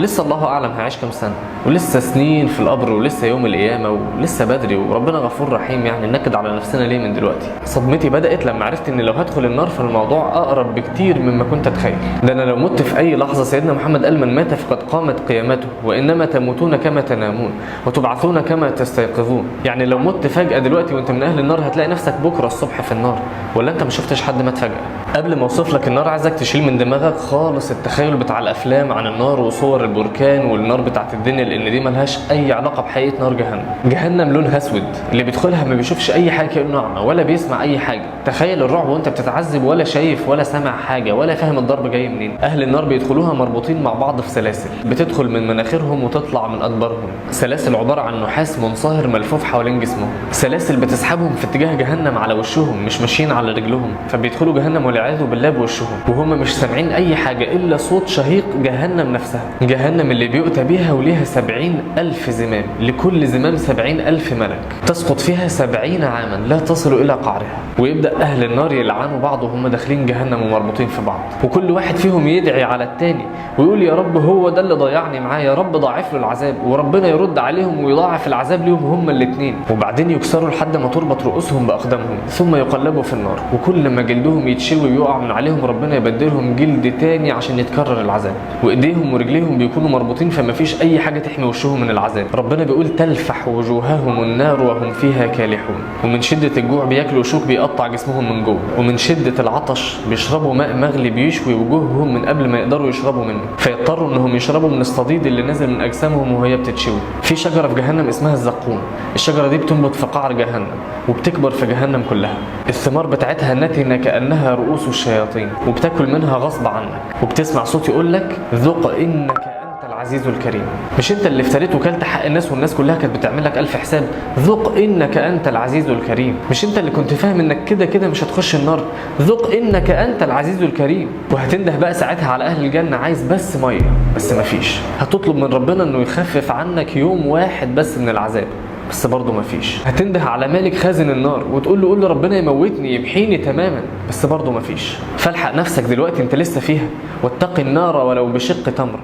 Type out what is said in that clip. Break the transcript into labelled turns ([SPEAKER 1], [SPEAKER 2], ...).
[SPEAKER 1] لسه الله اعلم هعيش كام سنه، ولسه سنين في القبر، ولسه يوم القيامه، ولسه بدري، وربنا غفور رحيم. يعني ننكد على نفسنا ليه من دلوقتي؟ صدمتي بدات لما عرفت ان لو هدخل النار فالموضوع اقرب بكتير مما كنت اتخيل. ده انا لو مت في اي لحظه، سيدنا محمد قال من مات فقد قامت قيامته، وانما تموتون كما تنامون وتبعثون كما تستيقظون. يعني لو مت فجاه دلوقتي وانت من اهل النار هتلاقي نفسك بكره الصبح في النار. ولا انت ما شفتش حد مات فجاه؟ قبل ما اوصف لك النار عايزك تشيل من دماغك خالص التخيل بتاع الافلام عن النار وصور البركان والنار بتاعت الدنيا، لان دي ملهاش اي علاقه بحقيقه نار جهنم. جهنم لونها اسود، اللي بيدخلها ما بيشوفش اي حاجه كانه اعمى ولا بيسمع اي حاجه. تخيل الرعب وانت بتتعذب ولا شايف ولا سامع حاجه ولا فاهم الضرب جاي منين. اهل النار بيدخلوها مربوطين مع بعض في سلاسل بتدخل من مناخيرهم وتطلع من ادبارهم، سلاسل عباره عن نحاس منصهر ملفوف حوالين جسمهم، سلاسل بتسحبهم في اتجاه جهنم على وشهم، مش ماشيين على رجلهم، فبيدخلوا جهنم والعياذ بالله بوشهم وهم مش سامعين اي حاجه الا صوت شهيق جهنم نفسها. جهنم اللي بيؤتى بيها وليها 70,000 زمام، لكل زمام 70,000 ملك، تسقط فيها 70 عاما لا تصل الى قعرها. ويبدا اهل النار يلعنوا بعض وهم داخلين جهنم ومربوطين في بعض، وكل واحد فيهم يدعي على التاني ويقول يا رب هو ده اللي ضيعني معاه، يا رب ضاعف له العذاب، وربنا يرد عليهم ويضاعف العذاب ليهم هما الاثنين. وبعدين يكسروا لحد ما تربط رؤوسهم باقدامهم، ثم يقلبوا في النار، وكل ما جلدهم يتشوي ويقع من عليهم ربنا يبدلهم جلد تاني عشان يتكرر العذاب. وايديهم ورجليهم بيكونوا مربوطين فما فيش اي حاجه تحمي وشهم من العذاب. ربنا بيقول تلفح وجوههم النار وهم فيها كالحون. ومن شده الجوع بياكلوا شوك بيقطع جسمهم من جوه، ومن شده العطش بيشربوا ماء مغلي بيشوي وجوههم من قبل ما يقدروا يشربوا منه، فيضطروا انهم يشربوا من الصديد اللي نازل من اجسامهم وهي بتتشوي. في شجره في جهنم اسمها الزقوم، الشجره دي بتنبت في قعر جهنم وبتكبر في جهنم كلها. الثمار بتاعتها نتنه كانها رؤوس الشياطين، وبتاكل منها غصب عنك، وبتسمع صوت يقول لك ذق انك انت العزيز الكريم. مش انت اللي افتريت وكلت حق الناس والناس كلها كانت بتعمل لك 1000 حساب؟ ذق انك انت العزيز الكريم. مش انت اللي كنت فاهم انك كده كده مش هتخش النار؟ ذق انك انت العزيز الكريم. وهتنده بقى ساعتها على اهل الجنه عايز بس ميه، بس مفيش. هتطلب من ربنا انه يخفف عنك يوم واحد بس من العذاب، بس برضه مفيش. هتنده على مالك خازن النار وتقول له قول له ربنا يموتني يمحيني تماما، بس برضه مفيش. فالحق نفسك دلوقتي انت لسه فيها، واتق النار ولو بشق تمر.